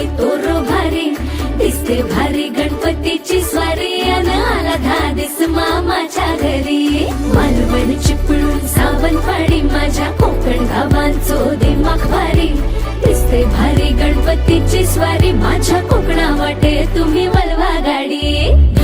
बाई तोरो भारी दिसते भारी गणपतीची स्वारी अन आला धादिस मामाच्या घरी मालवण चिपळूण सावंतवाडी माझ्या कोकण गावांचो दिमाग भारी दिसते भारी गणपतीची स्वारी माझ्या कोकणा वाटे तुम्ही वलवा गाडी